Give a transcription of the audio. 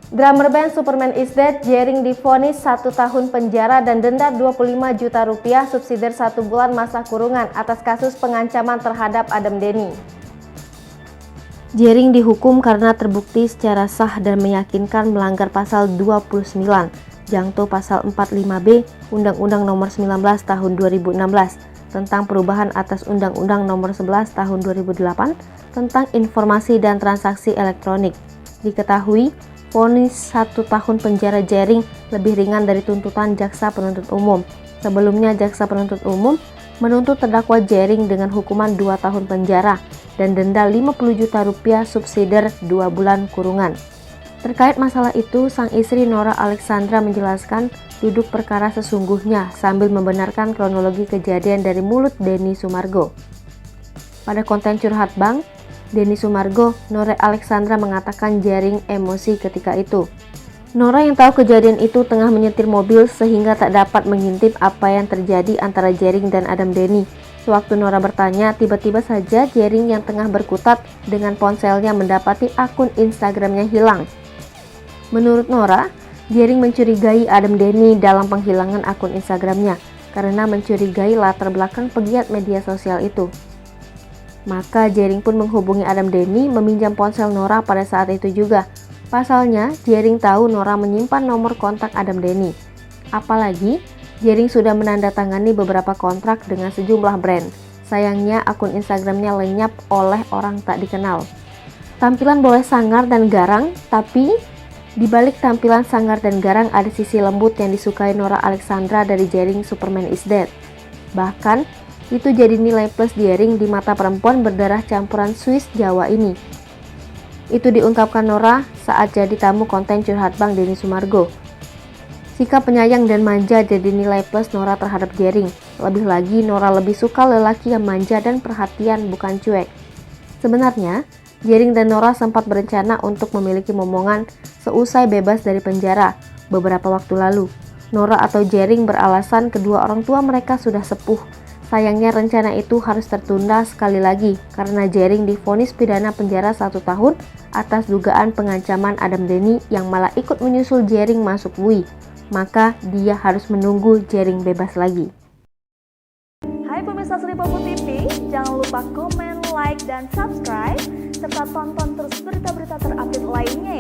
Drummer band Superman is Dead, Jering divonis 1 tahun penjara dan denda 25 juta rupiah subsidi 1 bulan masa kurungan atas kasus pengancaman terhadap Adam Denny. Jering dihukum karena terbukti secara sah dan meyakinkan melanggar pasal 29, jangto pasal 45B Undang-Undang Nomor 19 Tahun 2016 tentang perubahan atas Undang-Undang Nomor 11 Tahun 2008 tentang informasi dan transaksi elektronik. Diketahui, vonis 1 tahun penjara Jering lebih ringan dari tuntutan jaksa penuntut umum. Sebelumnya, jaksa penuntut umum menuntut terdakwa Jering dengan hukuman 2 tahun penjara dan denda 50 juta rupiah subsidi 2 bulan kurungan. Terkait masalah itu, sang istri Nora Alexandra menjelaskan duduk perkara sesungguhnya sambil membenarkan kronologi kejadian dari mulut Denny Sumargo. Pada konten curhat Bang Denny Sumargo, Nora Alexandra mengatakan Jering emosi ketika itu. Nora yang tahu kejadian itu tengah menyetir mobil sehingga tak dapat mengintip apa yang terjadi antara Jering dan Adam Denny. Sewaktu Nora bertanya, tiba-tiba saja Jering yang tengah berkutat dengan ponselnya mendapati akun Instagramnya hilang. Menurut Nora, Jering mencurigai Adam Denny dalam penghilangan akun Instagramnya karena mencurigai latar belakang pegiat media sosial itu. Maka Jering pun menghubungi Adam Denny meminjam ponsel Nora pada saat itu juga. Pasalnya, Jering tahu Nora menyimpan nomor kontak Adam Denny. Apalagi, Jering sudah menandatangani beberapa kontrak dengan sejumlah brand. Sayangnya, akun Instagramnya lenyap oleh orang tak dikenal. Tampilan boleh sangar dan garang, tapi di balik tampilan sangar dan garang ada sisi lembut yang disukai Nora Alexandra dari Jering Superman is Dead. Bahkan, itu jadi nilai plus Jering di mata perempuan berdarah campuran Swiss Jawa ini. Itu diungkapkan Nora saat jadi tamu konten curhat Bang Denny Sumargo. Sikap penyayang dan manja jadi nilai plus Nora terhadap Jering. Lebih lagi, Nora lebih suka lelaki yang manja dan perhatian, bukan cuek. Sebenarnya, Jering dan Nora sempat berencana untuk memiliki momongan seusai bebas dari penjara beberapa waktu lalu. Nora atau Jering beralasan kedua orang tua mereka sudah sepuh. Sayangnya rencana itu harus tertunda sekali lagi karena Jering divonis pidana penjara 1 tahun atas dugaan pengancaman Adam Denny yang malah ikut menyusul Jering masuk UI. Maka dia harus menunggu Jering bebas lagi. Hai pemirsa Sri Popo TV, jangan lupa komen, like, dan subscribe serta tonton terus berita-berita terupdate lainnya ya.